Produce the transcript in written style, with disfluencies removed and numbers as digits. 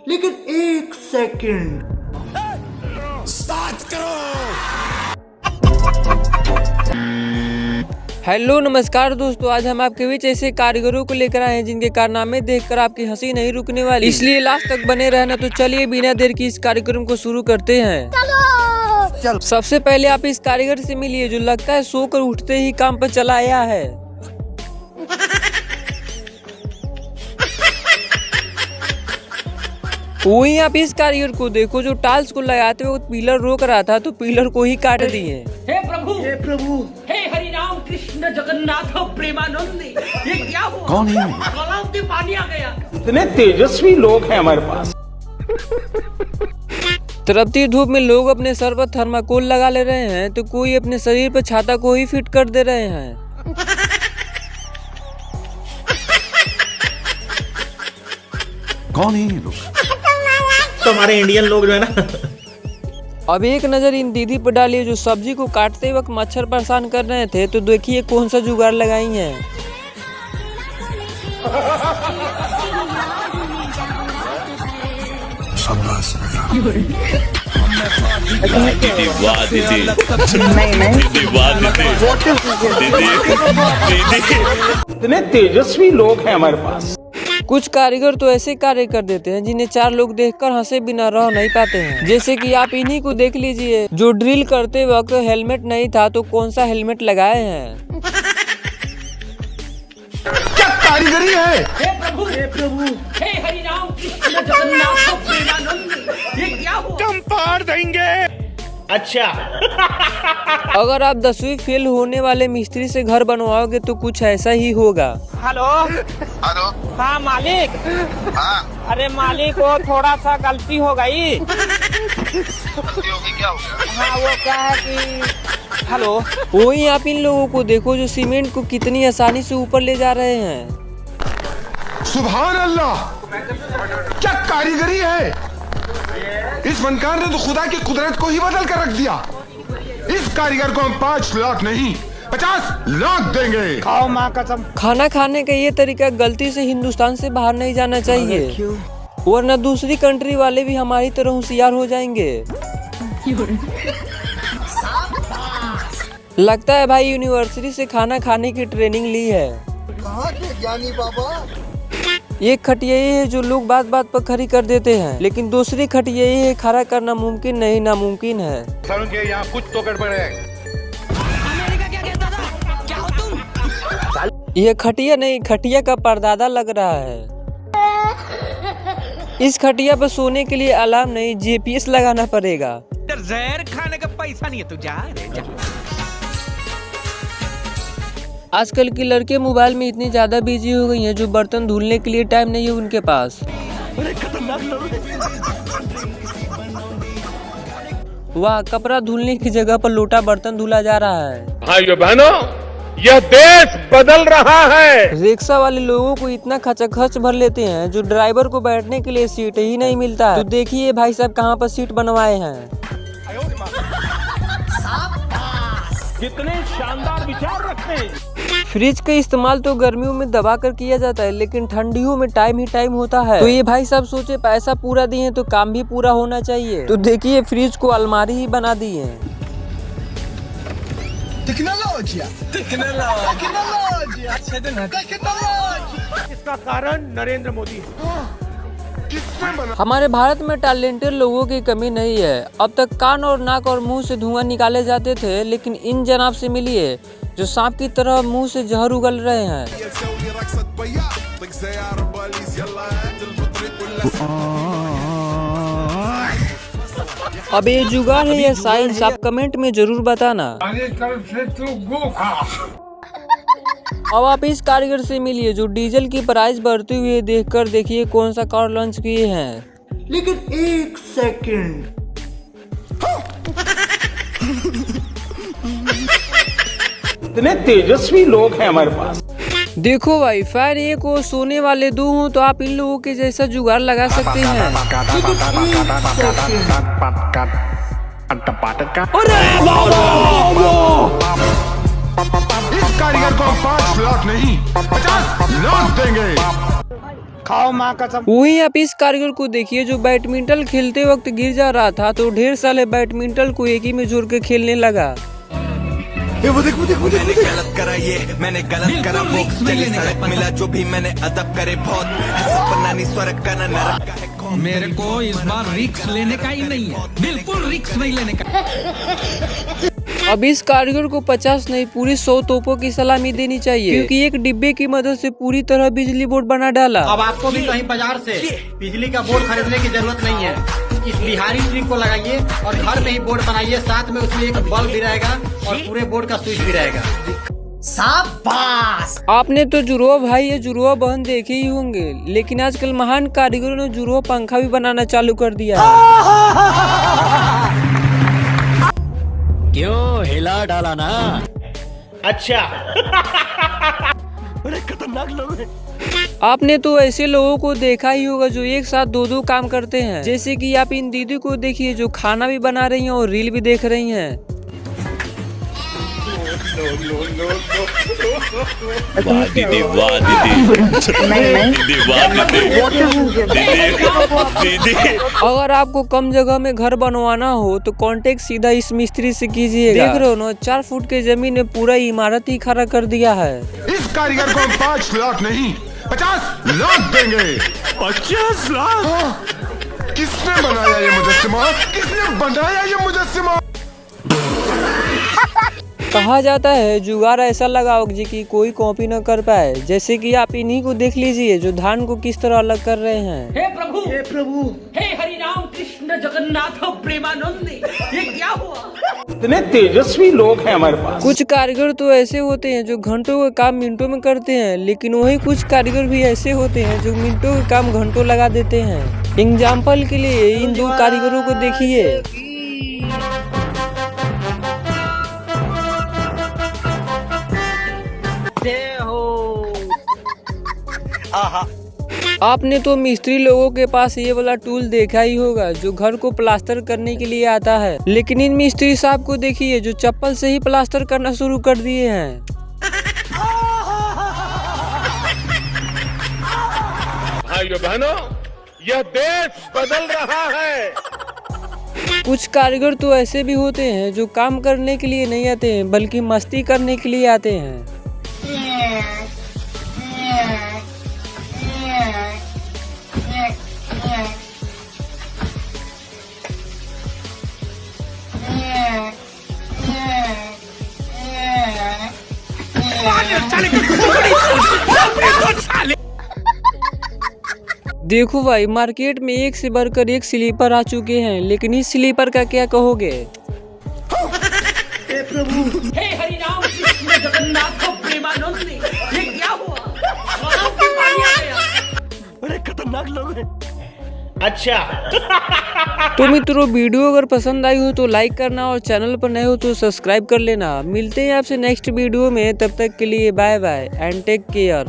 लेकिन एक second. 7 crore. Hello नमस्कार दोस्तों, आज हम आपके बीच ऐसे कारीगरों को लेकर आए हैं जिनके कारनामे देखकर आपकी हंसी नहीं रुकने वाली, इसलिए लास्ट तक बने रहना। तो चलिए बिना देर की इस कार्यक्रम को शुरू करते हैं। चलो। सबसे पहले आप इस कारीगर से मिलिए जो लगता है सोकर उठते ही काम पर चला आया है। वहीं आप इस कारीगर को देखो जो टाइल्स को लगाते वक्त पिलर रोक रहा था तो पिलर को ही काट दिए। हे प्रभु, हे हरि राम कृष्ण जगन्नाथ प्रेमानंद, ये क्या हुआ? कौन है? तालाब में पानी आ गया। इतने तेजस्वी लोग हैं हमारे पास। तड़पती धूप में लोग अपने सर पर थर्माकोल लगा ले रहे हैं तो कोई अपने शरीर पर छाता को ही फिट कर दे रहे हैं। कौन है ये लोग? हमारे इंडियन लोग जो है ना। अब एक नजर इन दीदी पर डालिए जो सब्जी को काटते वक्त मच्छर परेशान कर रहे थे, तो देखिए कौन सा जुगाड़ लगाई हैं। इतने तेजस्वी लोग हैं हमारे पास। कुछ कारीगर तो ऐसे कार्य कर देते हैं जिन्हें 4 लोग देखकर हंसे बिना रह नहीं पाते हैं। जैसे कि आप इन्हीं को देख लीजिए जो ड्रिल करते वक्त हेलमेट नहीं था तो कौन सा हेलमेट लगाए हैं। क्या कारीगरी है? हे प्रभु, हे हरि राम कृष्ण जगन्नाथ प्रेमानंद, ये क्या हुआ? हम पार देंगे। अच्छा। अगर आप 10वीं फेल होने वाले मिस्त्री से घर बनवाओगे तो कुछ ऐसा ही होगा। हेलो। हाँ मालिक। हाँ। अरे मालिक वो थोड़ा सा गलती हो गई। गलती होगी, क्या हो गया? हाँ वो क्या है कि हेलो। वहीं आप इन लोगों को देखो जो सीमेंट को कितनी आसानी से ऊपर ले जा रहे हैं। सुभान अल्लाह, क्या कारीगरी है? इस फनकार ने तो खुदा की कुदरत को ही बदल कर रख दिया। इस कारीगर को हम 5 लाख नहीं 50 लाख देंगे। खाओ माँ कसम। खाना खाने का ये तरीका गलती से हिंदुस्तान से बाहर नहीं जाना चाहिए, वरना दूसरी कंट्री वाले भी हमारी तरह होशियार हो जाएंगे। लगता है भाई यूनिवर्सिटी से खाना खाने की ट्रेनिंग ली है। कहाँ के ज्ञानी बाबा? एक खटिया ये है जो लोग बात बात पर खड़ी कर देते हैं, लेकिन दूसरी खटिया ये है खड़ा करना मुमकिन नहीं नामुमकिन है। समझे, यहाँ कुछ तो गड़बड़ है। यह खटिया नहीं खटिया का परदादा लग रहा है। इस खटिया पर सोने के लिए अलार्म नहीं GPS लगाना पड़ेगा। जहर खाने का पैसा नहीं है, तू जा। आजकल की लड़के मोबाइल में इतनी ज्यादा बिजी हो गई हैं जो बर्तन धुलने के लिए टाइम नहीं है उनके पास। वाह, कपड़ा धुलने की जगह पर लोटा बर्तन धुला जा रहा है। भाइयों बहनों, यह देश बदल रहा है। रिक्शा वाले लोगों को इतना खचाखच भर लेते हैं जो ड्राइवर को बैठने के लिए सीट ही नहीं मिलता है। तो देखिए भाई साहब कहाँ पर सीट बनवाए हैं। कितने शानदार विचार रखते हैं। फ्रिज का इस्तेमाल तो गर्मियों में दबा कर किया जाता है, लेकिन ठंडियों में टाइम ही टाइम होता है। तो ये भाई साहब सोचे पैसा पूरा दिए तो काम भी पूरा होना चाहिए। तो देखिए फ्रिज को अलमारी ही बना दी है। इसका कारण नरेंद्र मोदी है। हमारे भारत में टैलेंटेड लोगों की कमी नहीं है। अब तक कान और नाक और मुंह से धुआं निकाले जाते थे, लेकिन इन जनाब से मिलिए जो सांप की तरह मुंह से जहर उगल रहे हैं। अब ये जुगाड़ है या साइंस, आप कमेंट में जरूर बताना। अब आप इस कारीगर से मिलिए जो डीजल की प्राइस बढ़ती हुई देखकर देखिए कौन सा कार लॉन्च किए हैं। लेकिन एक सेकंड। इतने तेजस्वी लोग हैं हमारे पास। देखो भाई, फायर एक और सोने वाले 2 हों तो आप इन लोगों के जैसा जुगाड़ लगा सकते हैं। इस कारीगर को हम 5 लाख नहीं 50 लाख देंगे। खाओ माँ कसम। वहीं आप इस कारीगर को देखिए जो बैडमिंटन खेलते वक्त गिर जा रहा था तो ढेर सारे बैडमिंटन को एक ही में जोड़ के खेलने लगा। मैंने गलत करा ये, मैंने गलत करा वो, चली सड़क मिला जो भी मैंने अदब करे बहुत, सपना नहीं स्वर्ग का ना नरक का है कौन। मेरे को इस बार रिक्स लेने का ही नहीं है, बिल्कुल रिक्स नहीं लेने का। अब इस कारीगर को 50 नहीं पूरी 100 तोपों की सलामी देनी चाहिए, क्योंकि एक डिब्बे की मदद से पूरी तरह बिजली बोर्ड बना डाला। अब आपको भी कहीं बाजार से बिजली का बोर्ड खरीदने की जरूरत नहीं है, इस बिहारी ट्रिक को लगाइए और घर में ही बोर्ड बनाइए, साथ में उसमें एक बल्ब भी रहेगा और पूरे बोर्ड का स्विच भी रहेगा। शाबाश! आपने तो जुड़वा भाई या जुड़वा बहन देखे ही होंगे, लेकिन आजकल महान कारीगरों ने जुड़वा पंखा भी बनाना चालू कर दिया है। क्यों हिला डाला ना? अच्छा। बड़े खतरनाक लोग हैं। आपने तो ऐसे लोगों को देखा ही होगा जो एक साथ दो काम करते हैं, जैसे कि आप इन दीदी को देखिए जो खाना भी बना रही हैं और रील भी देख रही हैं। दीदी वाह दीदी। अगर आपको कम जगह में घर बनवाना हो तो कांटेक्ट सीधा इस मिस्त्री से कीजिएगा। देख रहे हो ना 4 फुट के जमीन में पूरा इमारत ही खड़ा कर दिया है। इस कारीगर को हम 5 लाख नहीं 50 लाख देंगे। 50 लाख? किसने बनाया ये मुजस्सिमा? किसने बनाया ये मुजस्सिमा? कहा जाता है जुगाड़ ऐसा लगाओ जी कि कोई कॉपी न कर पाए, जैसे कि आप इन्हीं को देख लीजिए जो धान को किस तरह अलग कर रहे हैं। हे प्रभु, हे हरि राम कृष्ण जगन्नाथ प्रेमानंद, ये क्या हुआ? इतने तेजस्वी लोग हैं हमारे पास। कुछ कारीगर तो ऐसे होते हैं जो घंटों का काम मिनटों में करते हैं, लेकिन वही कुछ कारीगर भी ऐसे होते हैं जो मिनटों का काम घंटों लगा देते हैं। एग्जाम्पल के लिए इन 2 कारीगरों को देखिए। आपने तो मिस्त्री लोगों के पास ये वाला टूल देखा ही होगा जो घर को प्लास्टर करने के लिए आता है, लेकिन इन मिस्त्री साहब को देखिए जो चप्पल से ही प्लास्टर करना शुरू कर दिए हैं। भाइयों बहनों, यह देश बदल रहा है। कुछ कारीगर तो ऐसे भी होते हैं जो काम करने के लिए नहीं आते हैं बल्कि मस्ती करने के लिए आते हैं। देखो भाई मार्केट में एक से बढ़कर एक स्लीपर आ चुके हैं, लेकिन इस स्लीपर का क्या कहोगे? हे प्रभु, हे हरि राम कृष्ण जगन्नाथ प्रेमानंद, ये क्या हुआ? वहाँ पे पानी आ गया। बड़े खतरनाक लोग हैं। अच्छा। तो मित्रों वीडियो अगर पसंद आई हो तो लाइक करना और चैनल पर नए हो तो सब्सक्राइब कर लेना। मिलते हैं आपसे नेक्स्ट वीडियो में, तब तक के लिए bye bye and take care.